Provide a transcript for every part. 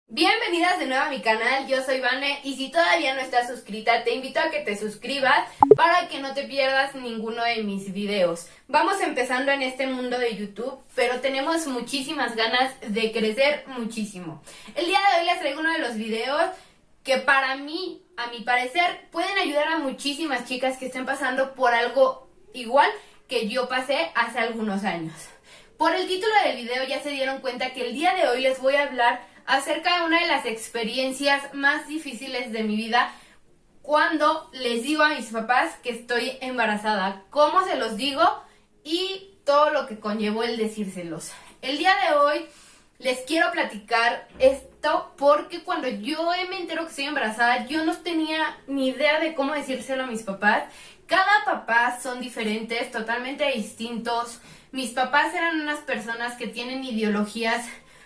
Bienvenidas de nuevo a mi canal, yo soy Vane y si todavía no estás suscrita te invito a que te suscribas para que no te pierdas ninguno de mis videos. Vamos empezando en este mundo de YouTube, pero tenemos muchísimas ganas de crecer muchísimo. El día de hoy les traigo uno de los videos que para mí, a mi parecer, pueden ayudar a muchísimas chicas que estén pasando por algo igual que yo pasé hace algunos años. Por el título del video ya se dieron cuenta que el día de hoy les voy a hablar acerca de una de las experiencias más difíciles de mi vida cuando les digo a mis papás que estoy embarazada, cómo se los digo y todo lo que conllevó el decírselos. El día de hoy les quiero platicar esto porque cuando yo me entero que estoy embarazada, yo no tenía ni idea de cómo decírselo a mis papás. Cada papá son diferentes, totalmente distintos. Mis papás eran unas personas que tienen ideologías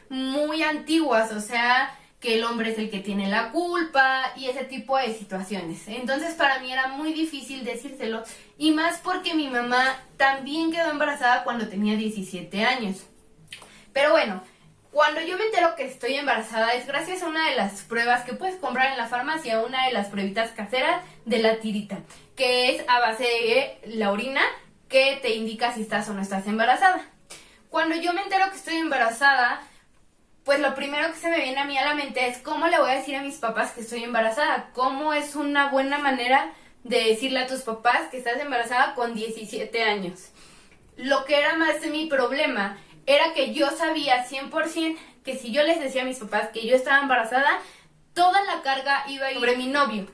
muy antiguas, o sea, que el hombre es el que tiene la culpa y ese tipo de situaciones. Entonces para mí era muy difícil decírselo y más porque mi mamá también quedó embarazada cuando tenía 17 años. Pero bueno, cuando yo me entero que estoy embarazada es gracias a una de las pruebas que puedes comprar en la farmacia, una de las pruebitas caseras de la tirita, que es a base de la orina que te indica si estás o no estás embarazada. Cuando yo me entero que estoy embarazada, pues lo primero que se me viene a mí a la mente es cómo le voy a decir a mis papás que estoy embarazada. ¿Cómo es una buena manera de decirle a tus papás que estás embarazada con 17 años? Lo que era más de mi problema era que yo sabía 100% que si yo les decía a mis papás que yo estaba embarazada, toda la carga iba a ir sobre mi novio.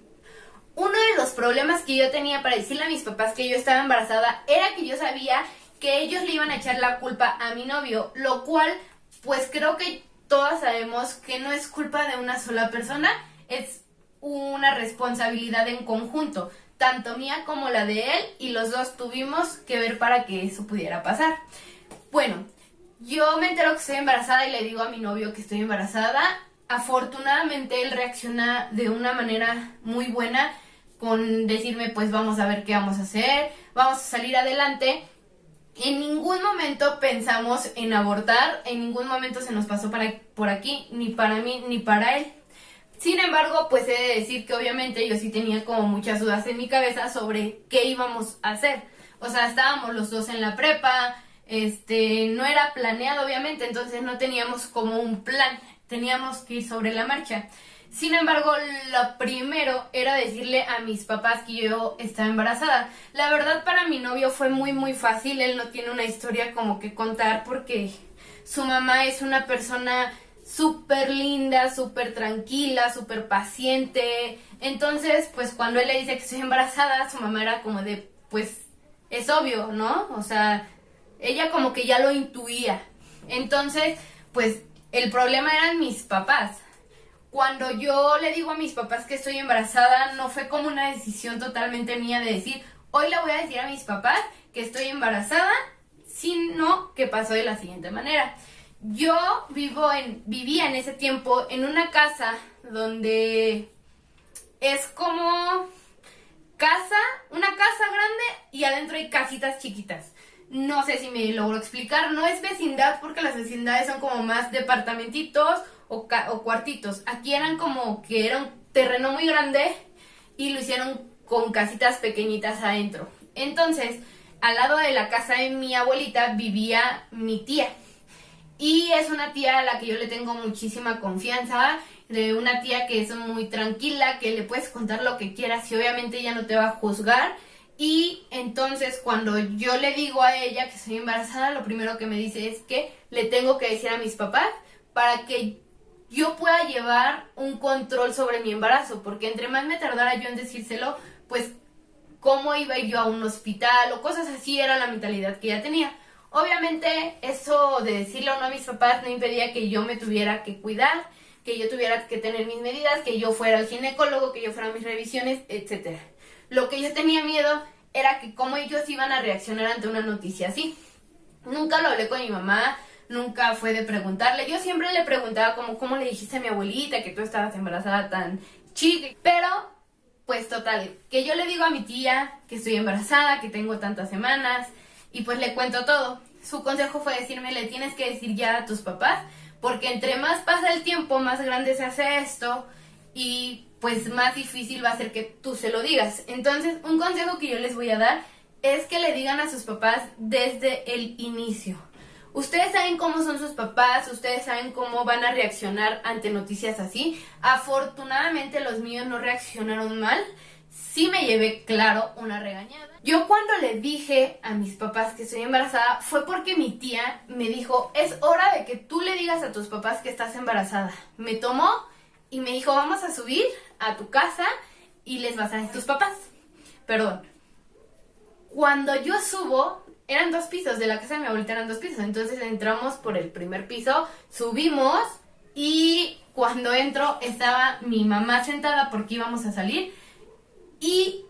Uno de los problemas que yo tenía para decirle a mis papás que yo estaba embarazada era que yo sabía que ellos le iban a echar la culpa a mi novio, lo cual pues creo que todas sabemos que no es culpa de una sola persona, es una responsabilidad en conjunto, tanto mía como la de él, y los dos tuvimos que ver para que eso pudiera pasar. Bueno, yo me entero que estoy embarazada y le digo a mi novio que estoy embarazada. Afortunadamente él reacciona de una manera muy buena con decirme pues vamos a ver qué vamos a hacer, vamos a salir adelante. En ningún momento pensamos en abortar, en ningún momento se nos pasó por aquí, ni para mí ni para él. Sin embargo, pues he de decir que obviamente yo sí tenía como muchas dudas en mi cabeza sobre qué íbamos a hacer. O sea, estábamos los dos en la prepa, no era planeado obviamente, entonces no teníamos como un plan, teníamos que ir sobre la marcha. Sin embargo, lo primero era decirle a mis papás que yo estaba embarazada. La verdad para mi novio fue muy fácil, él no tiene una historia como que contar porque su mamá es una persona súper linda, súper tranquila, súper paciente. Entonces, pues cuando él le dice que estoy embarazada, su mamá era como de, pues es obvio, ¿no? O sea, ella como que ya lo intuía. Entonces, pues el problema eran mis papás. Cuando yo le digo a mis papás que estoy embarazada, no fue como una decisión totalmente mía de decir, hoy le voy a decir a mis papás que estoy embarazada, sino que pasó de la siguiente manera. Yo vivía en ese tiempo en una casa donde es como una casa grande y adentro hay casitas chiquitas. No sé si me logro explicar, no es vecindad porque las vecindades son como más departamentitos o cuartitos. Aquí eran como que era un terreno muy grande y lo hicieron con casitas pequeñitas adentro. Entonces, al lado de la casa de mi abuelita vivía mi tía. Y es una tía a la que yo le tengo muchísima confianza, de una tía que es muy tranquila, que le puedes contar lo que quieras y obviamente ella no te va a juzgar. Y entonces cuando yo le digo a ella que estoy embarazada, lo primero que me dice es que le tengo que decir a mis papás para que yo pueda llevar un control sobre mi embarazo, porque entre más me tardara yo en decírselo, pues cómo iba a ir yo a un hospital o cosas así, era la mentalidad que ella tenía. Obviamente eso de decirle o no a mis papás no impedía que yo me tuviera que cuidar, que yo tuviera que tener mis medidas, que yo fuera al ginecólogo, que yo fuera a mis revisiones, etcétera. Lo que yo tenía miedo era que cómo ellos iban a reaccionar ante una noticia así. Nunca lo hablé con mi mamá, nunca fue de preguntarle. Yo siempre le preguntaba como, ¿cómo le dijiste a mi abuelita que tú estabas embarazada tan chica? Pero, pues total, que yo le digo a mi tía que estoy embarazada, que tengo tantas semanas, y pues le cuento todo. Su consejo fue decirme, le tienes que decir ya a tus papás, porque entre más pasa el tiempo, más grande se hace esto y pues más difícil va a ser que tú se lo digas. Entonces, un consejo que yo les voy a dar es que le digan a sus papás desde el inicio. Ustedes saben cómo son sus papás, ustedes saben cómo van a reaccionar ante noticias así. Afortunadamente los míos no reaccionaron mal. Sí me llevé, claro, una regañada. Yo cuando le dije a mis papás que estoy embarazada fue porque mi tía me dijo, es hora de que tú le digas a tus papás que estás embarazada. Me tomó y me dijo, vamos a subir a tu casa y les vas a decir a tus papás. Perdón. Cuando yo subo, eran 2 pisos, de la casa de mi abuelita eran 2 pisos, entonces entramos por el primer piso, subimos y cuando entro estaba mi mamá sentada porque íbamos a salir y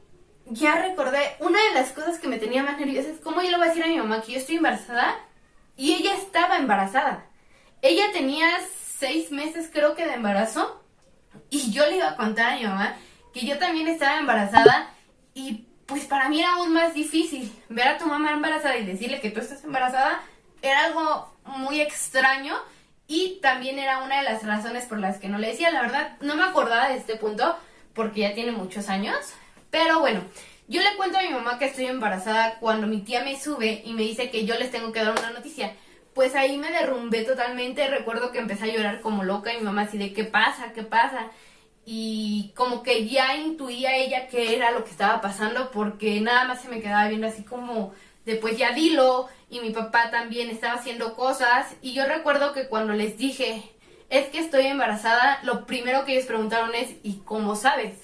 ya recordé, una de las cosas que me tenía más nerviosa es cómo yo le voy a decir a mi mamá que yo estoy embarazada y ella estaba embarazada. Ella tenía 6 meses creo que de embarazo y yo le iba a contar a mi mamá que yo también estaba embarazada y pues para mí era aún más difícil ver a tu mamá embarazada y decirle que tú estás embarazada. Era algo muy extraño y también era una de las razones por las que no le decía. La verdad, no me acordaba de este punto porque ya tiene muchos años. Pero bueno, yo le cuento a mi mamá que estoy embarazada cuando mi tía me sube y me dice que yo les tengo que dar una noticia. Pues ahí me derrumbé totalmente. Recuerdo que empecé a llorar como loca y mi mamá así de ¿qué pasa? ¿Qué pasa? Y como que ya intuía ella qué era lo que estaba pasando porque nada más se me quedaba viendo así como de pues ya dilo, y mi papá también estaba haciendo cosas y yo recuerdo que cuando les dije es que estoy embarazada, lo primero que ellos preguntaron es ¿y cómo sabes?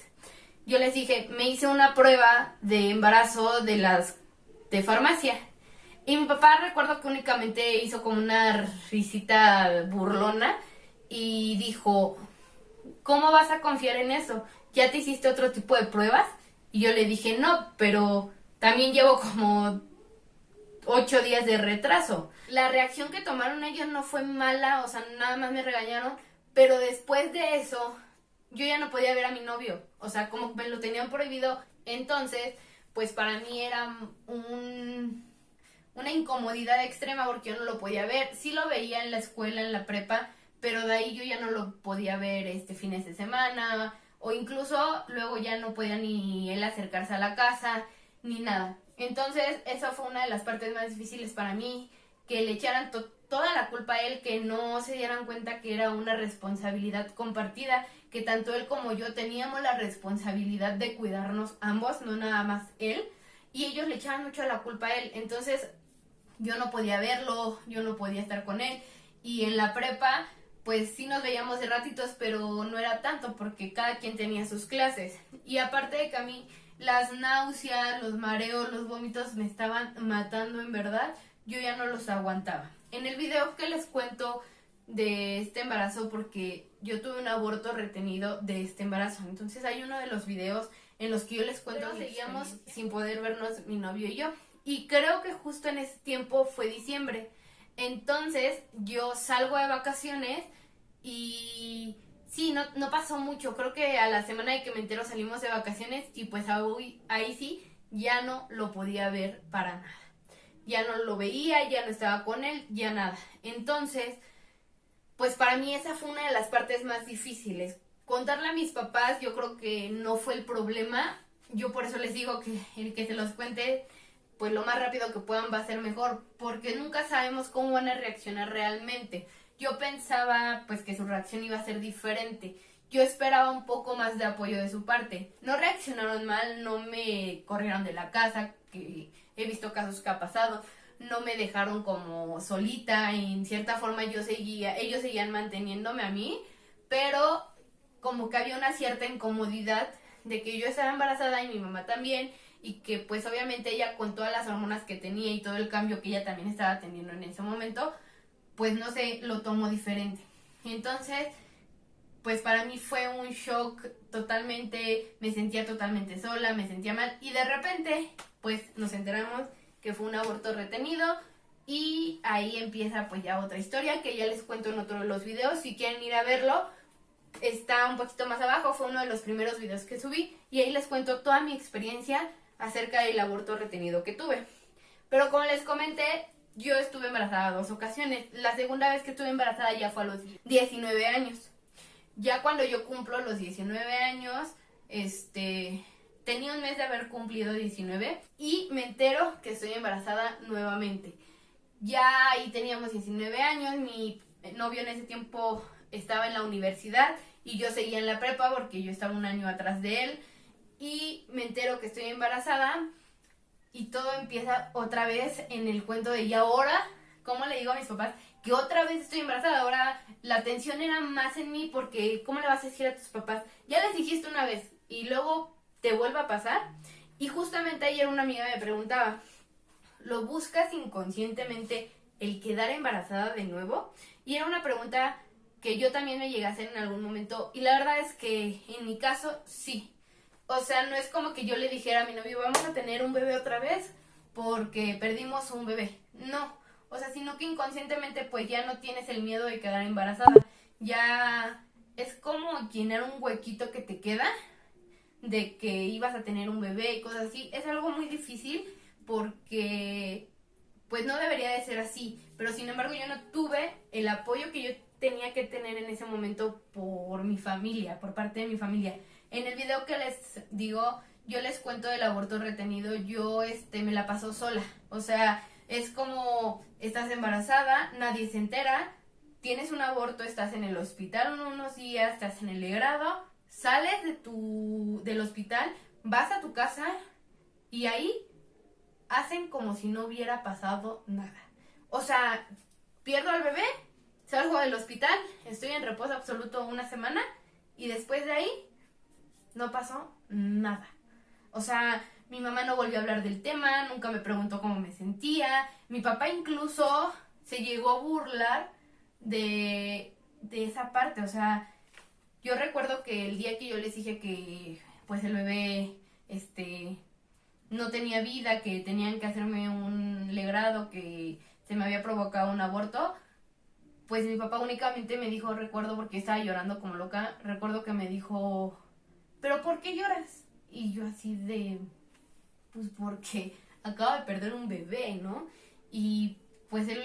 Yo les dije, me hice una prueba de embarazo de las de farmacia y mi papá recuerdo que únicamente hizo como una risita burlona y dijo, ¿cómo vas a confiar en eso? ¿Ya te hiciste otro tipo de pruebas? Y yo le dije, no, pero también llevo como 8 días de retraso. La reacción que tomaron ellos no fue mala, o sea, nada más me regañaron, pero después de eso, yo ya no podía ver a mi novio, o sea, como me lo tenían prohibido, entonces, pues para mí era una incomodidad extrema porque yo no lo podía ver. Sí lo veía en la escuela, en la prepa, pero de ahí yo ya no lo podía ver fines de semana o incluso luego ya no podía ni él acercarse a la casa ni nada. Entonces esa fue una de las partes más difíciles para mí, que le echaran toda la culpa a él, que no se dieran cuenta que era una responsabilidad compartida, que tanto él como yo teníamos la responsabilidad de cuidarnos ambos, no nada más él, y ellos le echaban mucho la culpa a él. Entonces yo no podía verlo, yo no podía estar con él, y en la prepa pues sí nos veíamos de ratitos, pero no era tanto porque cada quien tenía sus clases. Y aparte de que a mí las náuseas, los mareos, los vómitos me estaban matando en verdad, yo ya no los aguantaba. En el video que les cuento de este embarazo, porque yo tuve un aborto retenido de este embarazo, entonces hay uno de los videos en los que yo les cuento que seguíamos sin poder vernos mi novio y yo. Y creo que justo en ese tiempo fue diciembre. Entonces yo salgo de vacaciones y sí, no pasó mucho. Creo que a la semana de que me entero salimos de vacaciones y pues ahí sí ya no lo podía ver para nada. Ya no lo veía, ya no estaba con él, ya nada. Entonces, pues para mí esa fue una de las partes más difíciles. Contarle a mis papás yo creo que no fue el problema. Yo por eso les digo que el que se los cuente pues lo más rápido que puedan va a ser mejor, porque nunca sabemos cómo van a reaccionar realmente. Yo pensaba pues que su reacción iba a ser diferente. Yo esperaba un poco más de apoyo de su parte. No reaccionaron mal, no me corrieron de la casa, que he visto casos que ha pasado. No me dejaron como solita, en cierta forma ellos seguían manteniéndome a mí, pero como que había una cierta incomodidad de que yo estaba embarazada y mi mamá también, y que pues obviamente ella con todas las hormonas que tenía y todo el cambio que ella también estaba teniendo en ese momento, pues no sé, lo tomó diferente. Entonces, pues para mí fue un shock totalmente, me sentía totalmente sola, me sentía mal y de repente pues nos enteramos que fue un aborto retenido y ahí empieza pues ya otra historia que ya les cuento en otro de los videos. Si quieren ir a verlo, está un poquito más abajo, fue uno de los primeros videos que subí y ahí les cuento toda mi experiencia acerca del aborto retenido que tuve. Pero como les comenté, yo estuve embarazada 2 ocasiones. La segunda vez que estuve embarazada ya fue a los 19 años. Ya cuando yo cumplo los 19 años, tenía un mes de haber cumplido 19 y me entero que estoy embarazada nuevamente. Ya ahí teníamos 19 años, mi novio en ese tiempo estaba en la universidad y yo seguía en la prepa porque yo estaba un año atrás de él, y me entero que estoy embarazada y todo empieza otra vez en el cuento de, y ahora, ¿cómo le digo a mis papás que otra vez estoy embarazada? Ahora la atención era más en mí, porque ¿cómo le vas a decir a tus papás? Ya les dijiste una vez y luego te vuelve a pasar. Y justamente ayer una amiga me preguntaba, ¿lo buscas inconscientemente el quedar embarazada de nuevo? Y era una pregunta que yo también me llegué a hacer en algún momento, y la verdad es que en mi caso sí. O sea, no es como que yo le dijera a mi novio, vamos a tener un bebé otra vez porque perdimos un bebé. No, o sea, sino que inconscientemente pues ya no tienes el miedo de quedar embarazada. Ya es como llenar un huequito que te queda de que ibas a tener un bebé y cosas así. Es algo muy difícil porque pues no debería de ser así, pero sin embargo yo no tuve el apoyo que yo tenía que tener en ese momento por mi familia, por parte de mi familia. En el video que les digo, yo les cuento del aborto retenido, yo me la paso sola. O sea, es como estás embarazada, nadie se entera, tienes un aborto, estás en el hospital unos días, estás en el legrado, sales del hospital, vas a tu casa y ahí hacen como si no hubiera pasado nada. O sea, pierdo al bebé, salgo del hospital, estoy en reposo absoluto una semana y después de ahí no pasó nada. O sea, mi mamá no volvió a hablar del tema, nunca me preguntó cómo me sentía. Mi papá incluso se llegó a burlar de esa parte. O sea, yo recuerdo que el día que yo les dije que pues el bebé no tenía vida, que tenían que hacerme un legrado, que se me había provocado un aborto, pues mi papá únicamente me dijo, recuerdo porque estaba llorando como loca, recuerdo que me dijo, ¿pero por qué lloras? Y yo así de, pues porque acabo de perder un bebé, ¿no? Y pues él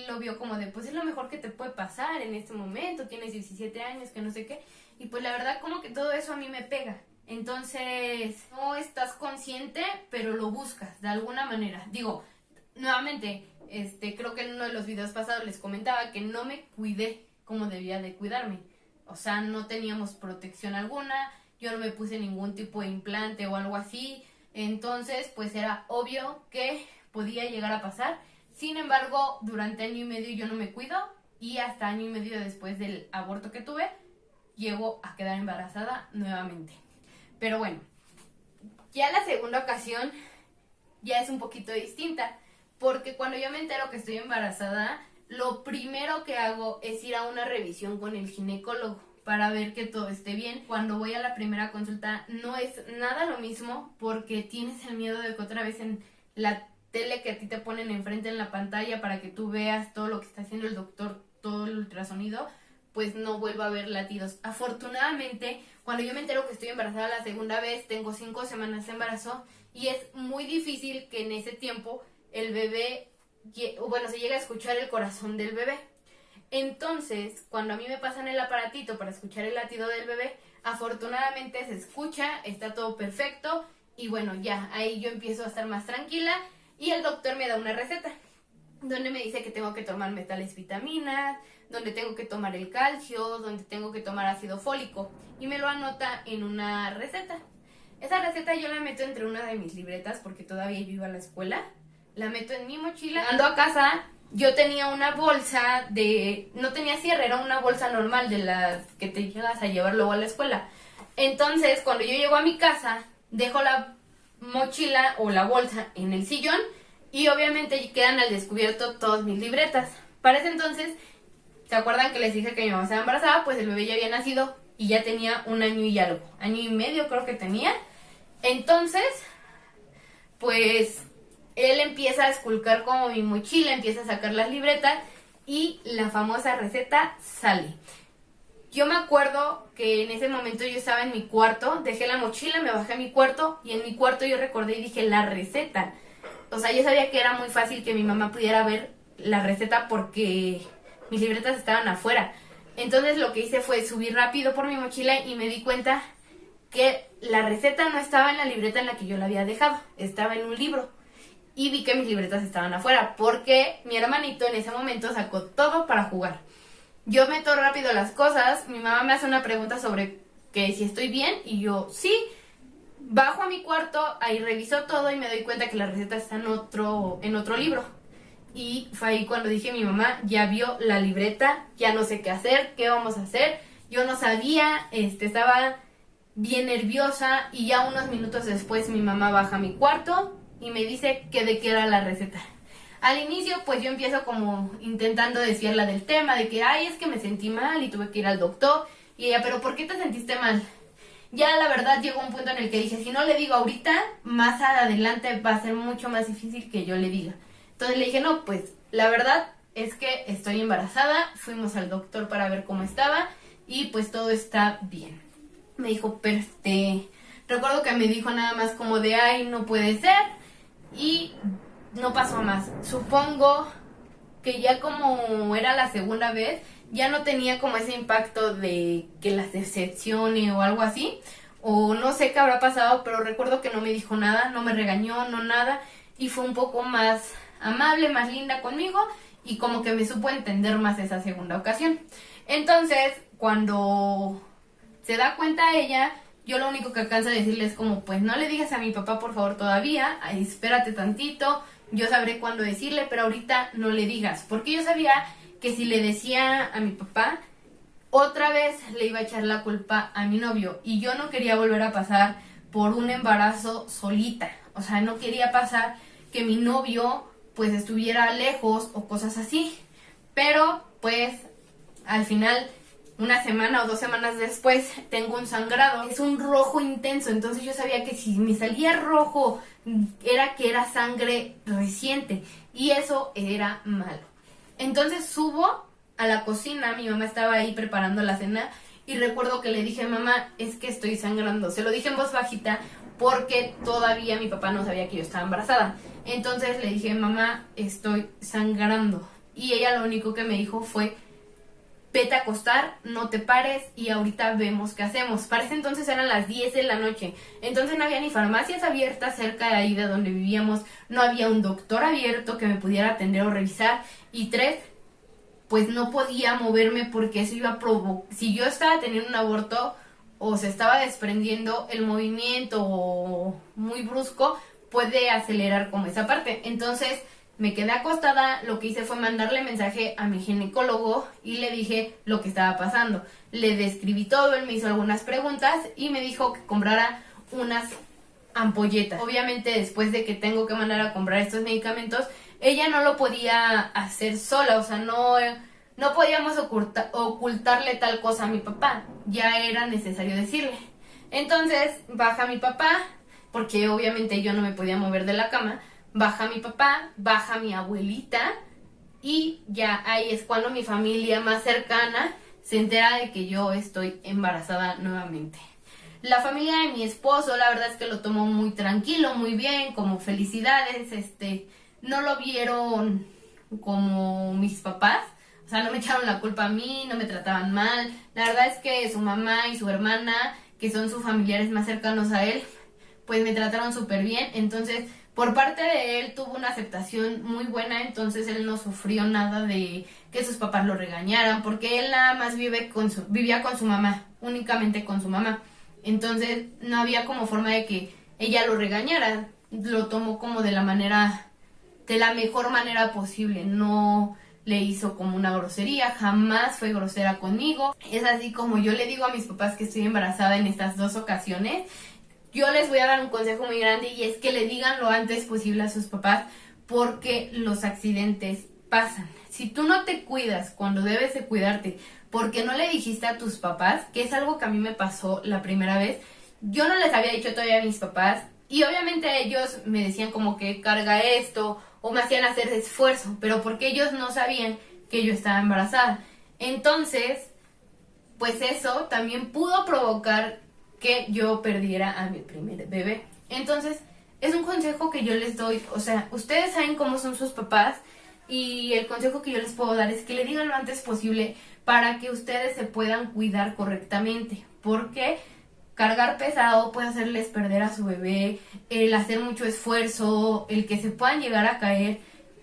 lo vio como de, pues es lo mejor que te puede pasar en este momento, tienes 17 años, que no sé qué. Y pues la verdad como que todo eso a mí me pega. Entonces, no estás consciente, pero lo buscas de alguna manera. Digo, nuevamente, creo que en uno de los videos pasados les comentaba que no me cuidé como debía de cuidarme. O sea, no teníamos protección alguna, yo no me puse ningún tipo de implante o algo así. Entonces, pues era obvio que podía llegar a pasar. Sin embargo, durante año y medio yo no me cuido, y hasta año y medio después del aborto que tuve, llego a quedar embarazada nuevamente. Pero bueno, ya la segunda ocasión ya es un poquito distinta, porque cuando yo me entero que estoy embarazada, lo primero que hago es ir a una revisión con el ginecólogo para ver que todo esté bien. Cuando voy a la primera consulta no es nada lo mismo, porque tienes el miedo de que otra vez en la tele que a ti te ponen enfrente en la pantalla para que tú veas todo lo que está haciendo el doctor, todo el ultrasonido, pues no vuelvo a ver latidos. Afortunadamente, cuando yo me entero que estoy embarazada la segunda vez, tengo 5 semanas de embarazo, y es muy difícil que en ese tiempo el bebé, bueno, se llegue a escuchar el corazón del bebé. Entonces, cuando a mí me pasan el aparatito para escuchar el latido del bebé, afortunadamente se escucha, está todo perfecto, y bueno, ya, ahí yo empiezo a estar más tranquila, y el doctor me da una receta donde me dice que tengo que tomarme tales vitaminas, donde tengo que tomar el calcio, donde tengo que tomar ácido fólico, y me lo anota en una receta. Esa receta yo la meto entre una de mis libretas porque todavía yo iba a la escuela, la meto en mi mochila. Ando a casa, yo tenía una bolsa no tenía cierre, era una bolsa normal de las que te llegas a llevar luego a la escuela. Entonces, cuando yo llego a mi casa, dejo la mochila o la bolsa en el sillón, y obviamente quedan al descubierto todas mis libretas. Para ese entonces, ¿se acuerdan que les dije que mi mamá estaba embarazada? Pues el bebé ya había nacido y ya tenía un año y algo, año y medio creo que tenía. Entonces, pues él empieza a esculcar como mi mochila, empieza a sacar las libretas y la famosa receta sale. Yo me acuerdo que en ese momento yo estaba en mi cuarto, dejé la mochila, me bajé a mi cuarto, y en mi cuarto yo recordé y dije, la receta. O sea, yo sabía que era muy fácil que mi mamá pudiera ver la receta porque mis libretas estaban afuera. Entonces lo que hice fue subir rápido por mi mochila y me di cuenta que la receta no estaba en la libreta en la que yo la había dejado, estaba en un libro. Y vi que mis libretas estaban afuera porque mi hermanito en ese momento sacó todo para jugar. Yo meto rápido las cosas, mi mamá me hace una pregunta sobre que si estoy bien y yo sí. Bajo a mi cuarto, ahí reviso todo y me doy cuenta que la receta está en otro libro. Y fue ahí cuando dije, mi mamá ya vio la libreta, ya no sé qué hacer, qué vamos a hacer. Yo no sabía, estaba bien nerviosa y ya unos minutos después mi mamá baja a mi cuarto y me dice que de qué era la receta. Al inicio pues yo empiezo como intentando desviarla del tema, de que ay, es que me sentí mal y tuve que ir al doctor. Y ella, pero ¿por qué te sentiste mal? Ya la verdad llegó un punto en el que dije, si no le digo ahorita, más adelante va a ser mucho más difícil que yo le diga. Entonces le dije, no, pues la verdad es que estoy embarazada, fuimos al doctor para ver cómo estaba y pues todo está bien. Me dijo, pero recuerdo que me dijo nada más como de, ay, no puede ser, y no pasó más. Supongo que ya como era la segunda vez, ya no tenía como ese impacto de que las decepcione o algo así, o no sé qué habrá pasado, pero recuerdo que no me dijo nada, no me regañó, no nada, y fue un poco más amable, más linda conmigo, y como que me supo entender más esa segunda ocasión. Entonces, cuando se da cuenta ella, yo lo único que alcanzo a decirle es como, pues no le digas a mi papá por favor todavía, espérate tantito, yo sabré cuándo decirle, pero ahorita no le digas, porque yo sabía que si le decía a mi papá, otra vez le iba a echar la culpa a mi novio, y yo no quería volver a pasar por un embarazo solita, o sea, no quería pasar que mi novio pues estuviera lejos o cosas así, pero pues al final, una semana o 2 semanas después, tengo un sangrado. Es un rojo intenso, entonces yo sabía que si me salía rojo, era que era sangre reciente. Y eso era malo. Entonces subo a la cocina, mi mamá estaba ahí preparando la cena. Y recuerdo que le dije, mamá, es que estoy sangrando. Se lo dije en voz bajita porque todavía mi papá no sabía que yo estaba embarazada. Entonces le dije, mamá, estoy sangrando. Y ella lo único que me dijo fue, vete a acostar, no te pares y ahorita vemos qué hacemos. Para ese entonces eran las 10 de la noche. Entonces no había ni farmacias abiertas cerca de ahí de donde vivíamos. No había un doctor abierto que me pudiera atender o revisar. Y 3, pues no podía moverme porque eso iba a provocar... Si yo estaba teniendo un aborto o se estaba desprendiendo, el movimiento muy brusco puede acelerar como esa parte. Entonces me quedé acostada, lo que hice fue mandarle mensaje a mi ginecólogo y le dije lo que estaba pasando. Le describí todo, él me hizo algunas preguntas y me dijo que comprara unas ampolletas. Obviamente después de que tengo que mandar a comprar estos medicamentos, ella no lo podía hacer sola, o sea, no podíamos ocultarle tal cosa a mi papá, ya era necesario decirle. Entonces baja mi papá, porque obviamente yo no me podía mover de la cama. Baja mi papá, baja mi abuelita y ya ahí es cuando mi familia más cercana se entera de que yo estoy embarazada nuevamente. La familia de mi esposo, la verdad es que lo tomó muy tranquilo, muy bien, como felicidades, no lo vieron como mis papás, o sea, no me echaron la culpa a mí, no me trataban mal. La verdad es que su mamá y su hermana, que son sus familiares más cercanos a él, pues me trataron súper bien, entonces por parte de él tuvo una aceptación muy buena, entonces él no sufrió nada de que sus papás lo regañaran, porque él nada más vivía con su mamá, únicamente con su mamá. Entonces no había como forma de que ella lo regañara, lo tomó como de la mejor manera posible, no le hizo como una grosería, jamás fue grosera conmigo. Es así como yo le digo a mis papás que estoy embarazada en estas 2 ocasiones. Yo les voy a dar un consejo muy grande y es que le digan lo antes posible a sus papás porque los accidentes pasan. Si tú no te cuidas cuando debes de cuidarte porque no le dijiste a tus papás, que es algo que a mí me pasó la primera vez, yo no les había dicho todavía a mis papás y obviamente ellos me decían como que carga esto o me hacían hacer esfuerzo, pero porque ellos no sabían que yo estaba embarazada. Entonces, pues eso también pudo provocar que yo perdiera a mi primer bebé. Entonces, es un consejo que yo les doy, o sea, ustedes saben cómo son sus papás, y el consejo que yo les puedo dar es que le digan lo antes posible para que ustedes se puedan cuidar correctamente, porque cargar pesado puede hacerles perder a su bebé, el hacer mucho esfuerzo, el que se puedan llegar a caer,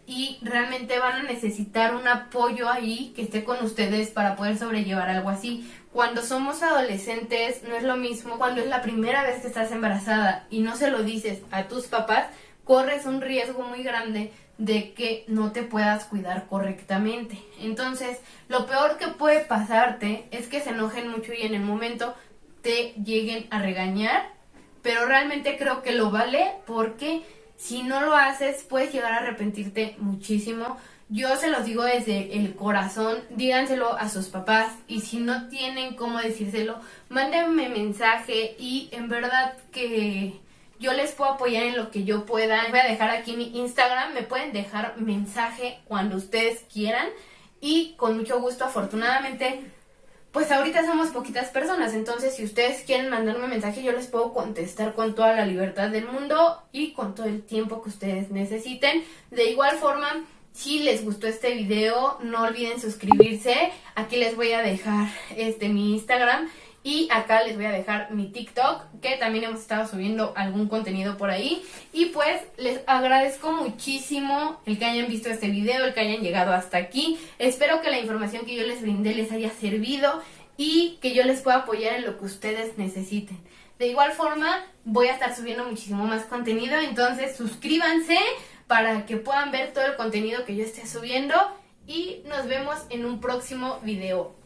y realmente van a necesitar un apoyo ahí que esté con ustedes para poder sobrellevar algo así. Cuando somos adolescentes no es lo mismo cuando es la primera vez que estás embarazada y no se lo dices a tus papás, corres un riesgo muy grande de que no te puedas cuidar correctamente. Entonces, lo peor que puede pasarte es que se enojen mucho y en el momento te lleguen a regañar, pero realmente creo que lo vale, porque si no lo haces puedes llegar a arrepentirte muchísimo. Yo se los digo desde el corazón, díganselo a sus papás, y si no tienen cómo decírselo, mándenme mensaje y en verdad que yo les puedo apoyar en lo que yo pueda. Les voy a dejar aquí mi Instagram, me pueden dejar mensaje cuando ustedes quieran y con mucho gusto. Afortunadamente, pues ahorita somos poquitas personas, entonces si ustedes quieren mandarme mensaje yo les puedo contestar con toda la libertad del mundo y con todo el tiempo que ustedes necesiten. De igual forma, si les gustó este video, no olviden suscribirse. Aquí les voy a dejar mi Instagram y acá les voy a dejar mi TikTok, que también hemos estado subiendo algún contenido por ahí. Y pues les agradezco muchísimo el que hayan visto este video, el que hayan llegado hasta aquí. Espero que la información que yo les brindé les haya servido y que yo les pueda apoyar en lo que ustedes necesiten. De igual forma, voy a estar subiendo muchísimo más contenido, entonces suscríbanse para que puedan ver todo el contenido que yo esté subiendo y nos vemos en un próximo video.